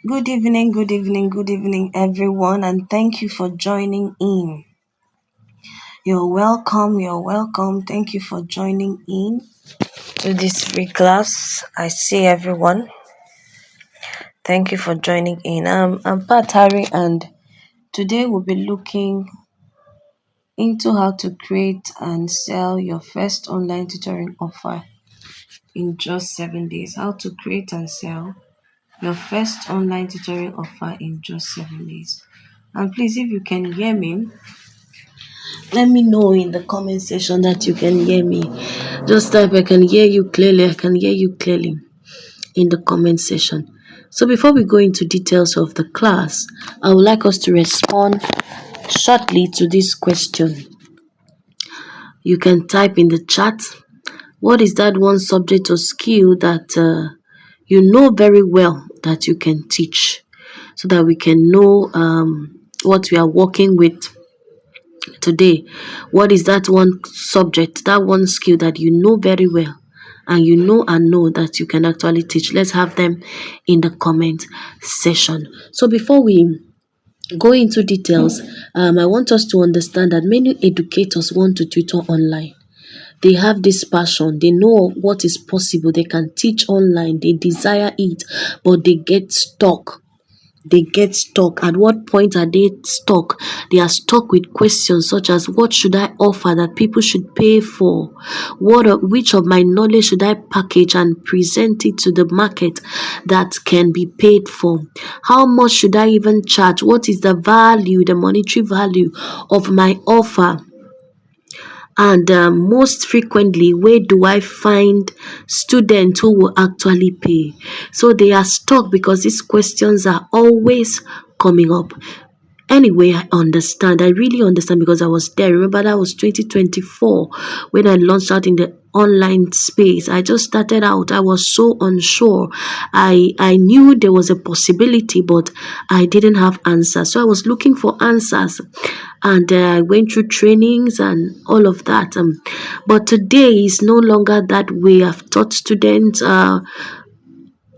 Good evening, everyone, and thank you for joining in. You're welcome. Thank you for joining in to this free class. I see everyone. Thank you for joining in. I'm Pat Harry, and today we'll be looking into how to create and sell your first online tutoring offer in just 7 days. How to create and sell your first online tutoring offer in just 7 days. And please, if you can hear me, let me know in the comment section that you can hear me. Just type I can hear you clearly. I can hear you clearly in the comment section. So before we go into details of the class, I would like us to respond shortly to this question. You can type in the chat, what is that one subject or skill that you know very well that you can teach, so that we can know what we are working with today. What is that one subject, that one skill that you know very well and you know that you can actually teach? Let's have them in the comment section. So before we go into details, I want us to understand that many educators want to tutor online. They have this passion, they know what is possible, they can teach online, they desire it, but they get stuck. At what point are they stuck? They are stuck with questions such as, what should I offer that people should pay for? Which of my knowledge should I package and present it to the market that can be paid for? How much should I even charge? What is the value, the monetary value of my offer? And most frequently, where do I find students who will actually pay? So they are stuck because these questions are always coming up. Anyway, I understand. I really understand, because I was there. Remember, that was 2024 when I launched out in the online space. I just started out. I was so unsure. I knew there was a possibility, but I didn't have answers. So I was looking for answers, and I went through trainings and all of that. But today is no longer that way. I've taught students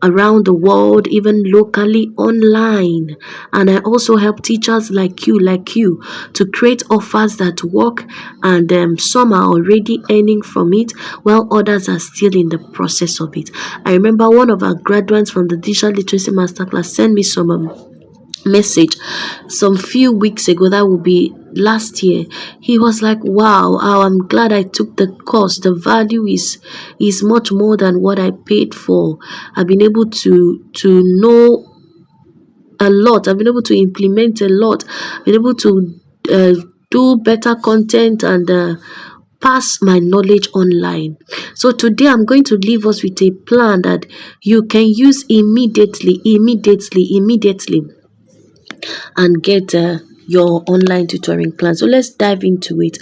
around the world, even locally, online. And I also help teachers like you, to create offers that work, and some are already earning from it, while others are still in the process of it. I remember one of our graduates from the Digital Literacy Masterclass sent me some message some few weeks ago. That would be last year. He was like, wow, I'm glad I took the course. The value is much more than what I paid for. I've been able to know a lot. I've been able to implement a lot. I've been able to do better content and pass my knowledge online. So today I'm going to leave us with a plan that you can use immediately, and get your online tutoring plan. So let's dive into it.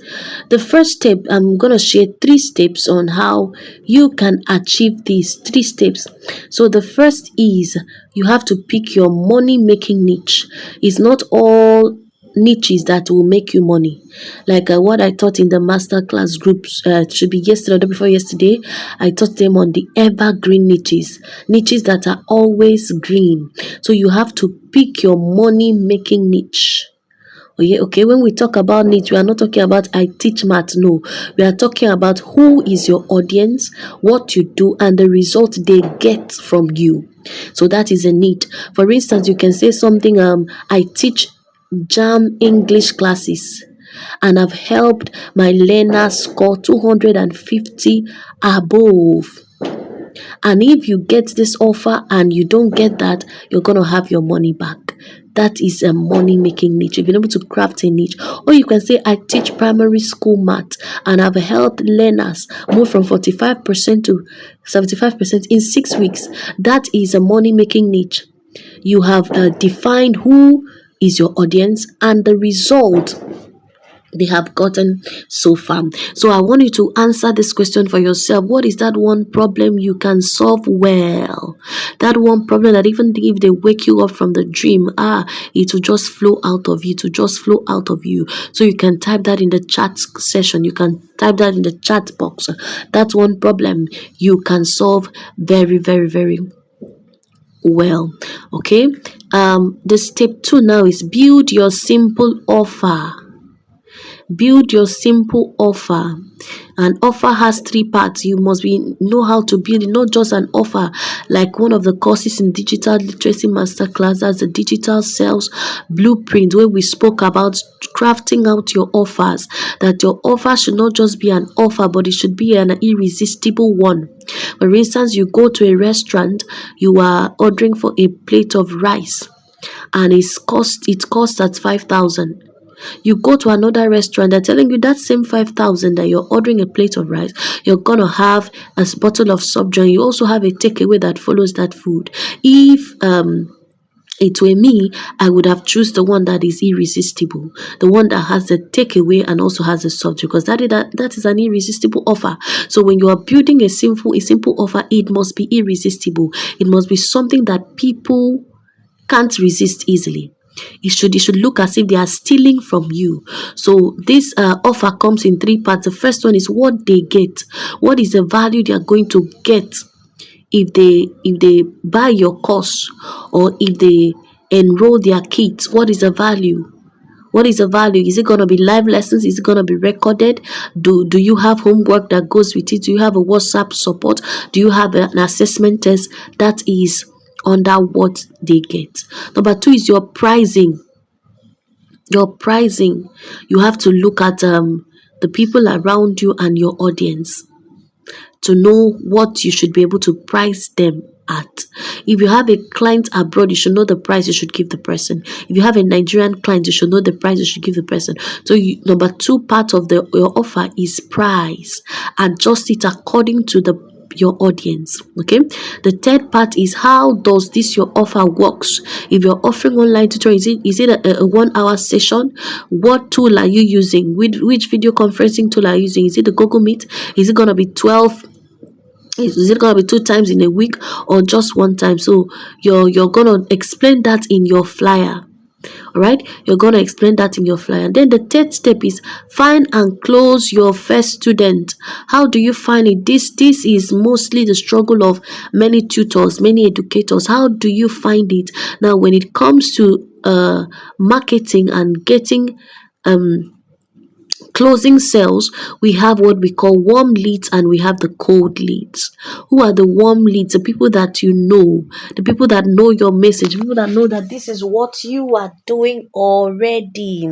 The first step, I'm going to share 3 steps on how you can achieve these 3 steps. So the first is, you have to pick your money making niche. It's not all niches that will make you money. Like what I taught in the masterclass groups, should be yesterday or the before yesterday. I taught them on the evergreen niches that are always green. So you have to pick your money making niche. Okay, when we talk about niche, we are not talking about I teach math. No, we are talking about who is your audience, what you do, and the result they get from you. So that is a need. For instance, you can say something, I teach JAM English classes, and I've helped my learners score 250 above. And if you get this offer and you don't get that, you're going to have your money back. That is a money making niche. You've been able to craft a niche. Or you can say, I teach primary school math and I've helped learners move from 45% to 75% in 6 weeks. That is a money making niche. You have defined who is your audience and the result they have gotten so far. So I want you to answer this question for yourself. What is that one problem you can solve well? That one problem that even if they wake you up from the dream, it will just flow out of you, So you can type that in the chat session. You can type that in the chat box. That's one problem you can solve very, very, very well. Okay, The step 2 now is build your simple offer. Build your simple offer. An offer has three parts. You must know how to build it, not just an offer like one of the courses in digital literacy masterclass. That's the digital sales blueprint, where we spoke about crafting out your offers. That your offer should not just be an offer, but it should be an irresistible one. For instance, you go to a restaurant, you are ordering for a plate of rice, and it costs at 5,000. You go to another restaurant, they're telling you that same 5,000 that you're ordering a plate of rice, you're gonna have a bottle of soft drink. You also have a takeaway that follows that food. If it were me, I would have choose the one that is irresistible, the one that has the takeaway and also has the soft drink, because that is an irresistible offer. So when you are building a simple offer, it must be irresistible. It must be something that people can't resist easily. It should look as if they are stealing from you. So this offer comes in three parts. The first one is what they get. What is the value they are going to get if they buy your course, or if they enroll their kids? What is the value? What is the value? Is it going to be live lessons? Is it going to be recorded? Do you have homework that goes with it? Do you have a WhatsApp support? Do you have an assessment test? That is under what they get. Number two is your pricing. Your pricing. You have to look at the people around you and your audience to know what you should be able to price them at. If you have a client abroad, you should know the price you should give the person. If you have a Nigerian client, you should know the price you should give the person. So number two part of your offer is price. Adjust it according to your audience. Okay. The third part is how does this your offer works. If you're offering online tutoring, is it a 1 hour session? What tool are you using? Which video conferencing tool are you using? Is it the Google Meet? Is it going to be 12? Is it gonna be 2 times in a week or just 1 time? So you're gonna explain that in your flyer. All right, you're gonna explain that in your flyer. And then the third step is find and close your first student. How do you find it? This is mostly the struggle of many tutors, many educators. How do you find it? Now, when it comes to marketing and getting closing sales, we have what we call warm leads and we have the cold leads. Who are the warm leads? The people that you know, the people that know your message, people that know that this is what you are doing already.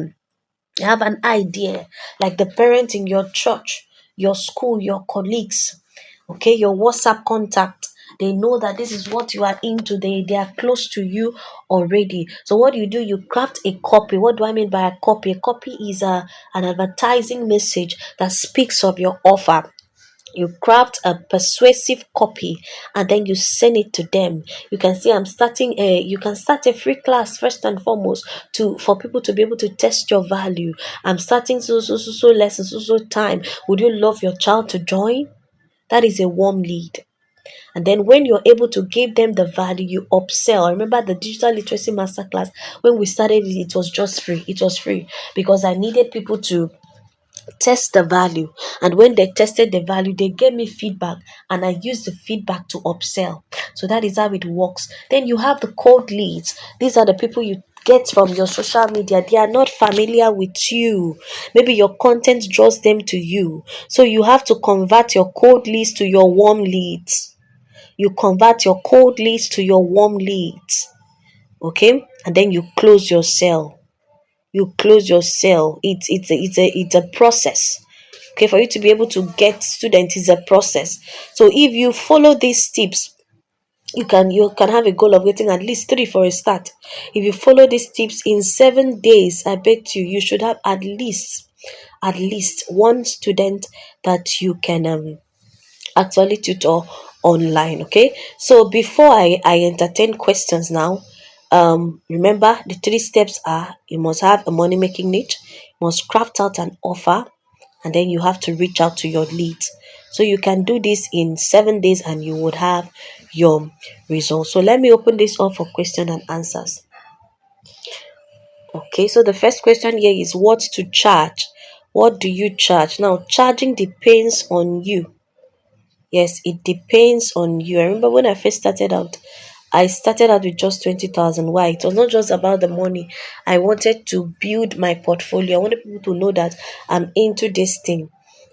You have an idea, like the parent in your church, your school, your colleagues, okay, your WhatsApp contact. They know that this is what you are into. They are close to you already. So what you do, you craft a copy. What do I mean by a copy? A copy is an advertising message that speaks of your offer. You craft a persuasive copy and then you send it to them. You can see you can start a free class first and foremost for people to be able to test your value. I'm starting so lessons, so time. Would you love your child to join? That is a warm lead. And then when you're able to give them the value, you upsell. I remember the digital literacy masterclass, when we started it was just free. It was free because I needed people to test the value. And when they tested the value, they gave me feedback and I used the feedback to upsell. So that is how it works. Then you have the cold leads. These are the people you get from your social media. They are not familiar with you. Maybe your content draws them to you. So you have to convert your cold leads to your warm leads. You convert your cold leads to your warm leads. Okay? And then you close your sale. You close your sale. It's a process. Okay, for you to be able to get students is a process. So if you follow these tips, you can have a goal of getting at least 3 for a start. If you follow these tips in 7 days, I bet you should have at least one student that you can actually tutor online. Okay, so before I entertain questions now, remember the 3 steps are: you must have a money making niche, you must craft out an offer, and then you have to reach out to your leads. So you can do this in 7 days and you would have your results. So let me open this up for question and answers. Okay, so the first question here is what to charge. What do you charge? Now, charging depends on you. Yes, it depends on you. I remember when I first started out, I started out with just 20,000. Why? It was not just about the money. I wanted to build my portfolio. I wanted people to know that I'm into this thing.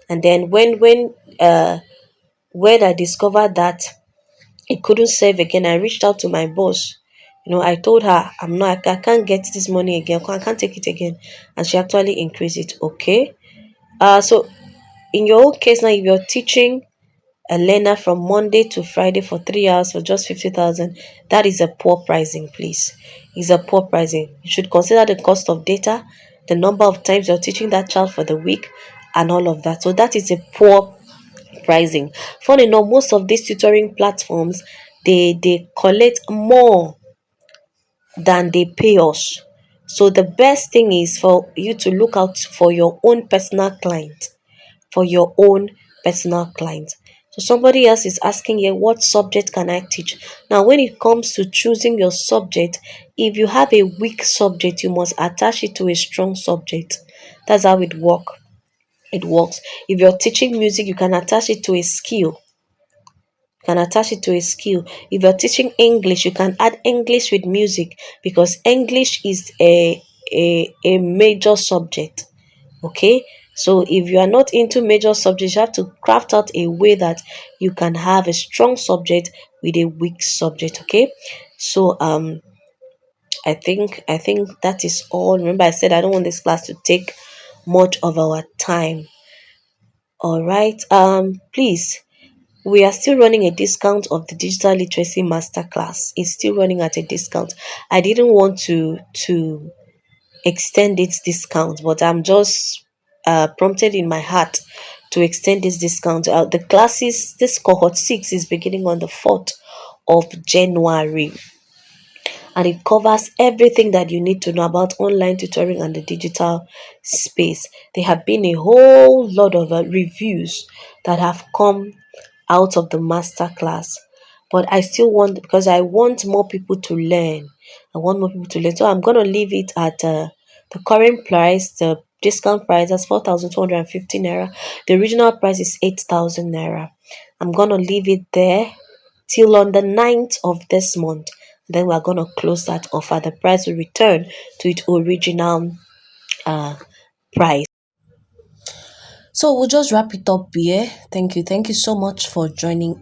And then when I discovered that it couldn't save again, I reached out to my boss. I told her I can't get this money again. I can't take it again. And she actually increased it. Okay. So in your own case now, if you're teaching a learner from Monday to Friday for 3 hours for just 50,000, that is a poor pricing, please. It's a poor pricing. You should consider the cost of data, the number of times you're teaching that child for the week, and all of that. So that is a poor pricing. Funny enough, most of these tutoring platforms, they collect more than they pay us. So the best thing is for you to look out for your own personal client, for your own personal client. So somebody else is asking here, what subject can I teach? Now, when it comes to choosing your subject, if you have a weak subject, you must attach it to a strong subject. That's how it works. If you're teaching music, you can attach it to a skill. If you're teaching English, you can add English with music, because English is a major subject. Okay, so if you are not into major subjects, you have to craft out a way that you can have a strong subject with a weak subject. Okay, so I think that is all. Remember, I said I don't want this class to take much of our time. All right, please, we are still running a discount of the digital literacy masterclass. It's still running at a discount. I didn't want to extend its discount, but I'm just prompted in my heart to extend this discount. The classes, this cohort 6 is beginning on the 4th of January, and it covers everything that you need to know about online tutoring and the digital space. There have been a whole lot of reviews that have come out of the master class, but I still want, because I want more people to learn. So I'm going to leave it at the current price. The discount price is 4,250 naira. The original price is 8,000 naira. I'm going to leave it there till on the 9th of this month. Then we're going to close that offer. The price will return to its original uh, price. So we'll just wrap it up here. Thank you. Thank you so much for joining